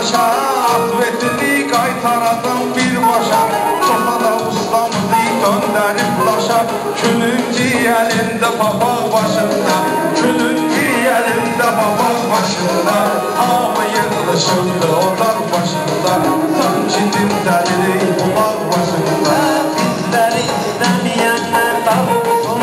yoldaşa Asvetini qaytaradım birbaşa Çoxa da ustamızı döndərib laşa Külün ciyəlində papaq başında Külün ciyəlində papaq başında Hamı yığılışırdı olar başında Sanki dindəli bulaq başında Bizləri istəməyənlər davulsun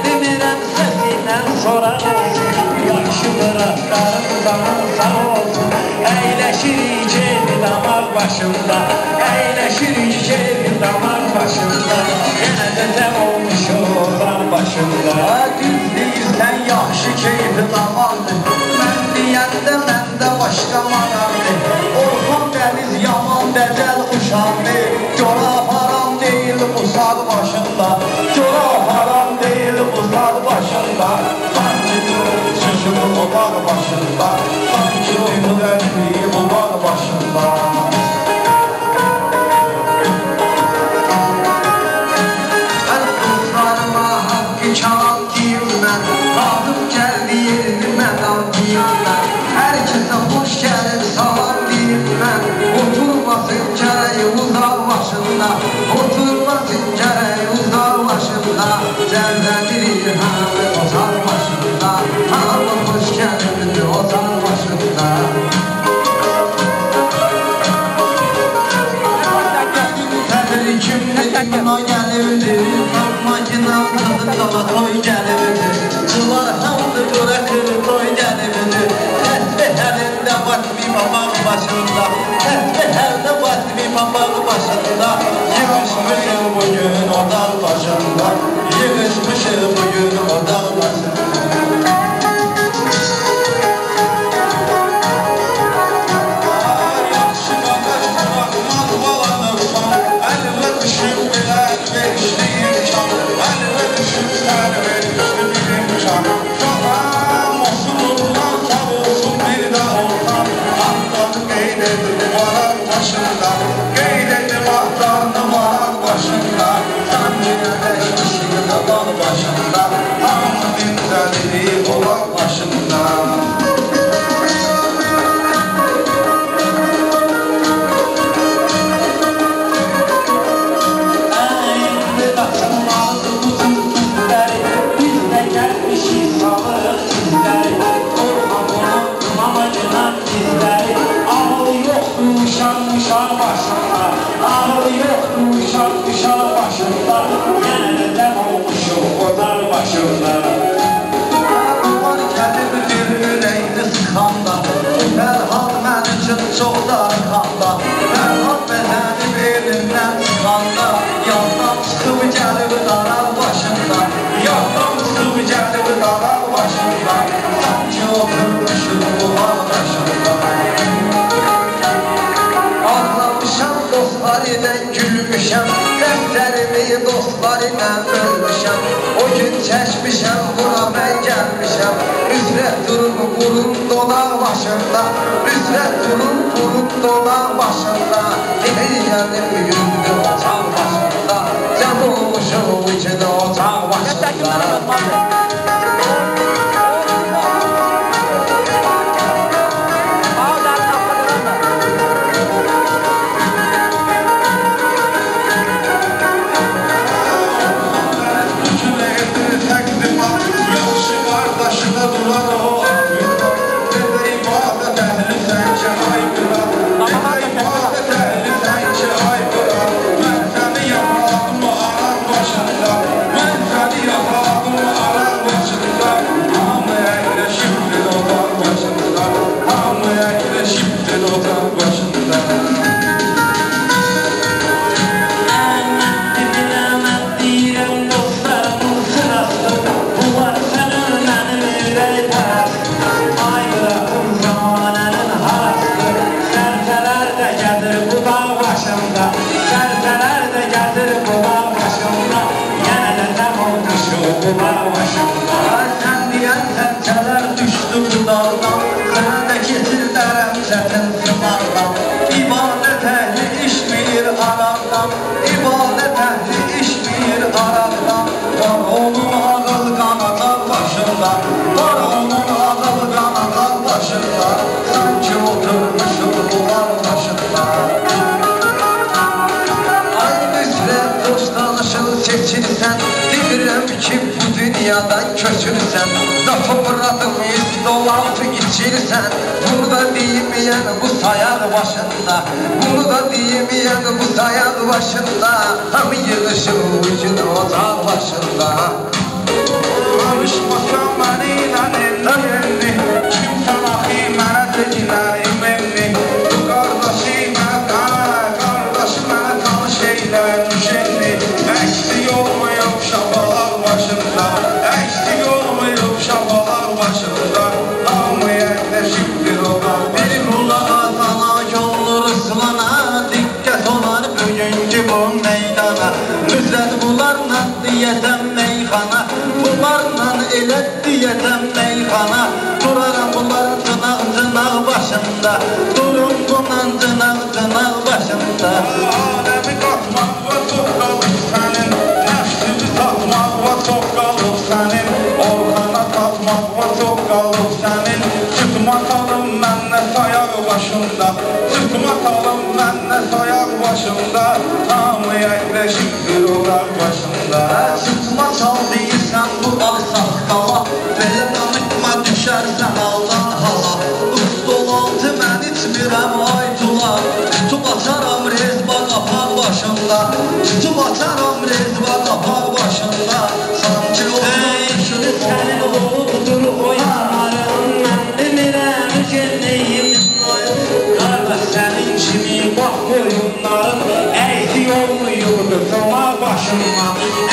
Demirəm səsinlə sorar olsun Yaxşı bıraklarımdan sağ olsun Əyləşirik keyfi damar başında Əyləşirik keyfi damar başında Yenə də təm olmuş olar başında Düzdəyirsən yaxşı keyfi damardır Mən deyəndə məndə başqa maraqdır Orxan dəniz yaman dəcəl uşaqdır Cora haram deyil bu sağ başında Cora haram deyil bu sağ başında Sanki çışır o bağ başında Sanki dünürənliyi bu bağ başında Hər qızlarıma haqqı kəlam deyim mən Razım gəldi yerini məqam deyim mən Hər kəsə xoş gəlir salam deyim mən Oturmasın gərək uzaq başında Oturmasın gərək uzaq başında Cərzədirir həmi otaq başında Hamı xoş gəlirdi otaq başında Təbrikimli buna gəlirdi Makinam qızıqala toy gəlirdi Çılar hamdı bırakır toy gəlirdi Təsbih əlində batmi babaq başında Təsbih əldə batmi babaq başında Yığışmışıq bugün odaq başında Yığışmışıq bugün odaq başında Çox darıxanda Fərhad bədənim elindən çıxanda Yaddan çıxıb gəlib darar başında Yaddan çıxıb gəlib darar başında Sanki oturmuşum bulaq başında Ağlamışam dostlar ilə gülmüşəm Dəftərimi dostlar ilə bölmüşəm O gün çəkmişəm bura mən gəlmişəm Rüsvət durur qurun dolaq başında Rüsvət durur qurun dolaq başında Deyənim yüzdü otaq başında Cəm olmuşum içində otaq başında Sən deyən tərkələr düşdü bu dağdan Sənə də keçirlərəm çətin sınardan İbadət əhli işmir araqdan İbadət əhli işmir araqdan Var onun ağıl qanadaq başında Var onun ağıl qanadaq başında Sanki oturmuşum bu bilirəm ki bu dünyadan köçürsən Zatovradımız dolantı içirsən Bunu da deyiməyən bu sayar başında Bunu da deyiməyən bu sayar başında Hamı yığışır ucun ocaq başında Alışmasan mənimlə elli Kimsən axı mənə dedilər elli Bu qardaşı mənə qardaşı mənə tanış eyləmiş elli Əksik olmayıb şabalar başında Əksik olmayıb şabalar başında Hamı əkləşibdir olar Bir qulağa sana yolur ıslana Diqqət olar bugünkü bu meydana Müzət bularla deyətəm meyxana Bunlarla elə deyətəm meyxana Duraram bunların cınaq başında Durun bundan cınaq başında Aləmi qatmaq və çox qalıb sənin Nəfsini satmaq və çox qalıb sənin Orxana satmaq və çox qalıb sənin Çıtma talım mənlə sayaq başında Çıtma talım mənlə sayaq başında Hamı əkləşibdir olar başında Çıtma çal deyirsən bu alsaq qala Belə danıqma düşərsən aldan hala Ustolantı mən içmirəm aytula Tutub açaram rezba qapaq başında Tutub açaram rezba qapaq başında Sanki olmuşdur sənin olubdur oyanlarım Mən demirəm gennəyim Qardaş sənin kimi bax qoyunlarım Əyti olmuyurdu sona başımda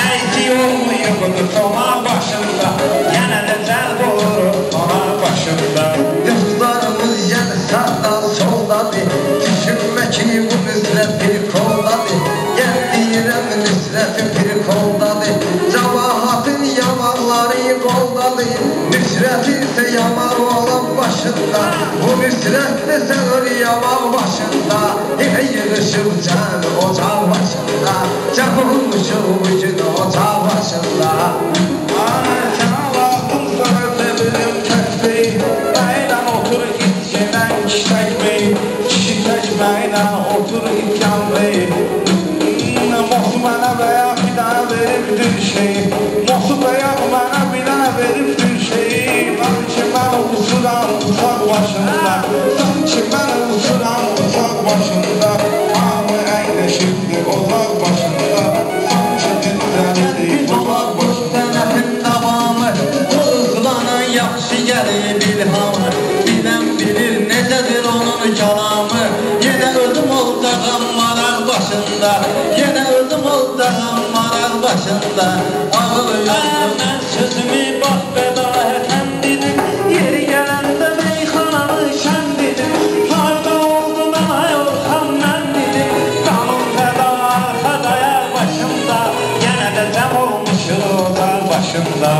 Əyti olmuyurdu sona başımda Yenə də cəlb olur sona başımda Dostlarımız yenə sağdan soldadır Düşünmə ki bu nüsrət bir koldadır Gəl deyirəm nüsrətin bir koldadır Cəvahatın yamanları qoldadır Nüsrət isə yaman olan başında Bu nüsrət də sənir yaman başında Elə yığışıb cəl ocaq başında Cəb olmuşum ucun ocaq başında Sən Allah'ın sana sevirim kəsbey Mənlə otur içindən kişək bey Kişək mənlə otur ikən bey Mosu mənə bəya bir dənə veribdir şey Mosu bəya mənə bir dənə veribdir şey Sanki mən uçuram uçaq başında Sanki mən uçuram uçaq başında Hamı əyləşibdir ocaq başında Sanki düzəlidir ocaq başında Sənətin davamı Qızlana yaxşı gəlir bilhamı Bilən bilir necədir onun kəlamı Yenə özüm oldağım maraq başında Yenə özüm oldağım maraq başında Ağıl yoxdur Mən sözümü bax bədahətən dedim Yeri gələndə meyxananı şən dedim Harda oldu mənə yorxam mən dedim Qanun fəda arxadaya başımda Yenə də cəm olmuşur ocaq başında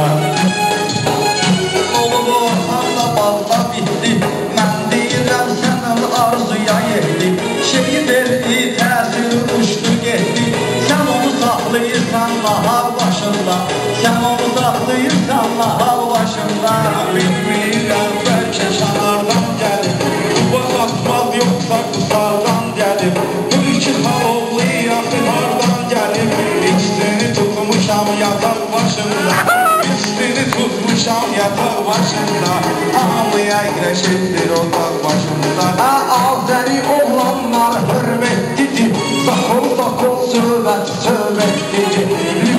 Olub orxanla bağda bitdi Mən deyirəm sənin arzuya yetdi Şeyi verdi, təsir uçdu getdi Sən onu saxlayırsan nahar başında Sən onu saxlayırsan nahar başında Bilmirəm bəlkə kənardan gəlir Quba satmaz yoxsa qusardan gəlir Bu iki halovlu yaxı hardan gəlir İkisini tutmuşam yataq başında İkisini tutmuşam yataq başında Hamı əyləşibdir otaq başında Azəri oğlanlar hürmetlidir Zakol söhbetlidir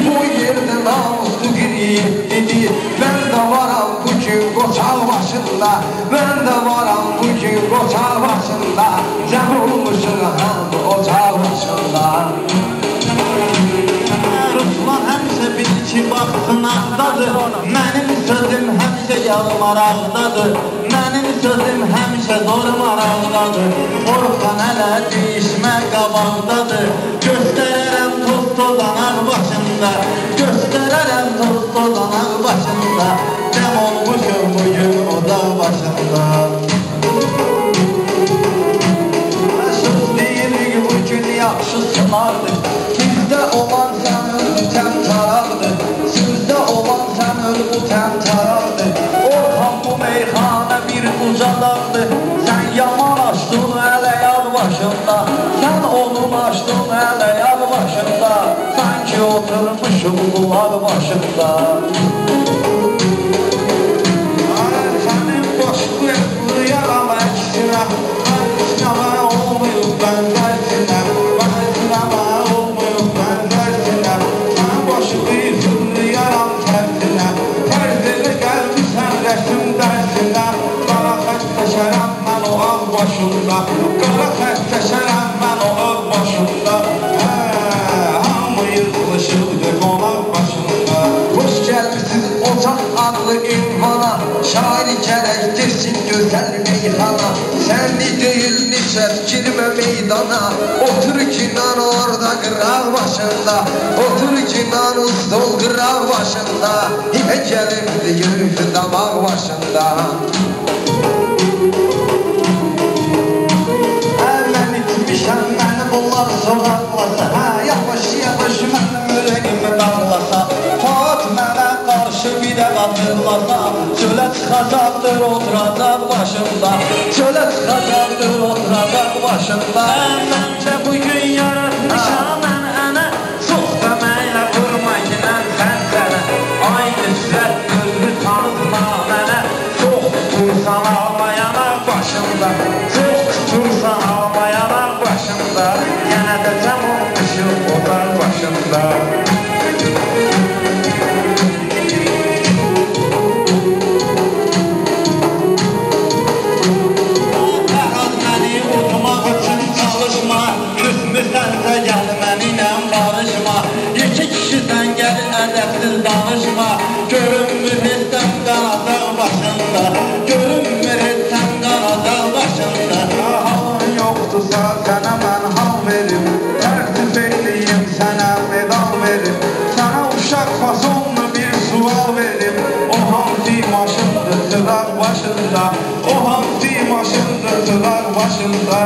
Bu yerdə namuslu bir yetlidir Mən də varam bugün qoçaq başında Mən də varam bugün qoçaq başında Cəm olmuşum həm ocaq başında Ruslan həmsə bil ki baxsın axdadır Mənim sözüm həmsə yalmaraqdadır Mənim sözüm həmsə zor maraqdadır Orxan hələ deyişmə qabaqdadır Göstərərəm toz tozanaq başında Göstərərəm toz tozanaq başında Cəm olmuşum bugün ocaq başında Söz deyirik bugün yaxşı sınardır Bizdə olan sənin təm taraqdır Sizdə olan sənin bu təm taraqdır Orxan bu meyxana bir ucadaqdır Sən yaman açdın hələ yağ başında Sən onun açdın hələ yağ başında Sanki oturmuş olmuşum bunlar başında. Senin boşluğu yarama eksine, ben sinema olmayıp ben dersine, ben sinema olmayıp ben dersine, sen boşluğu yaram tersine, terzine gelmişsen resim dersine, kara xəstəşərəm mən o ağ başında, kara xəstəşərəm mən o ağ başında, hamı yıkılışıdır qonaq başında. Hoş gelmişsiniz Ocak adlı ünvana, şairi gerektirsin güzel meyhana. Senli değil nişet girme meydana, otur kinan orada kırar başında, otur kinan ustol kırar başında, heykelim değil damak başında. Mən itmişəm, məni bunlar soraqlasa, yavaş yavaş mənim ürəyimi dağlasa, Fuat mənə qarşı bir də qatırlasa, çölə çıxacaqdır oturacaq başında, çölə çıxacaqdır oturacaq başında. Məncə bugün yaratmışam mən ənə, çox da mənlə vurma ginən səncərə, ay nüsrət gözlü tanıtma mənə, çox tutursan almayanar başında, çox tutursan almayanar başında, yenə də cəm olmuşum otar başında. Fərhad məni udmaq üçün çalışma, küsmüsənsə gəl mənimlə barışma, iki kişisən gəl ədəbsiz danışma, görünmür hissəm qanacaq başında, görünmür hissəm qanacaq başında. Halın yoxdursa sənə mən hal verim, tərtib eləyim sənə medal verim, sənə uşaq fasonlu bir sual verim, o hansı maşındır tıraq başında, o hansı maşındır tıraq başında,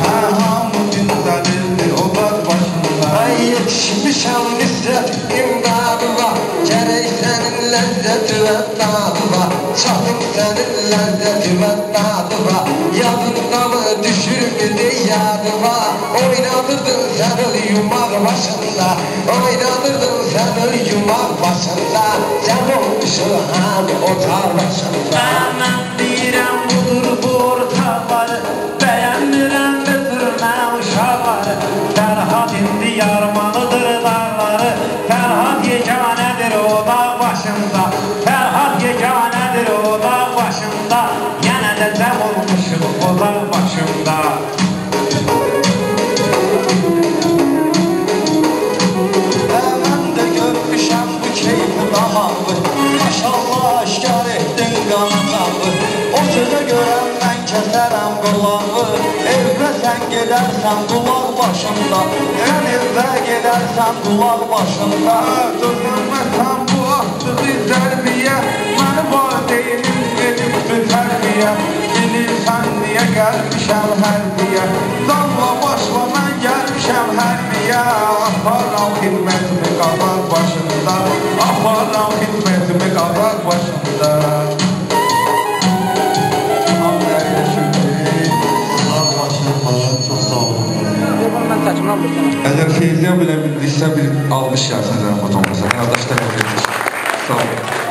hamı gündəlirdir olar başında. Ay yetişmişəm nüsret imdadıma, gerek senin lezzeti ve tadıma, çatım senin lezzeti ve tadıma, yadında mı düşürmedi yadıma, oynadırdın sen yumak başında, oynadırdın sen yumak başında, sen olmuşsun hani otar başında. Mən deyirəm budur bu ortaqları, bəyənmirəm götürmə uşaqları, Fərhad indi yarmalıdır dağları, Fərhad yeganədir o dağ başında, Fərhad yeganədir o dağ başında, yenə də cəm olmuşuq o dağ başında. Mən də görmüşəm bu keyfi damağı, maşallah aşkar etdin qanacaqı, o sözə görəm mən kəsərəm qulağı, evdə sən gedərsən qulaq başında, sən evdə gedərsən qulaq başında. Dözülməsən bu atdığı zərbiyə, məni valideynim edibdir tərbiyə, bilirsən niyə gəlmişəm hərbiyə, damla başla mən gəlmişəm hərbiyə, aparam xidmətimi qazaq başında, aparam xidmətimi qazaq başında. Əgər Feyziyə bilə bildirsə bir almış yazsın fotoğrafımıza. Qardaşlar, sağ olun.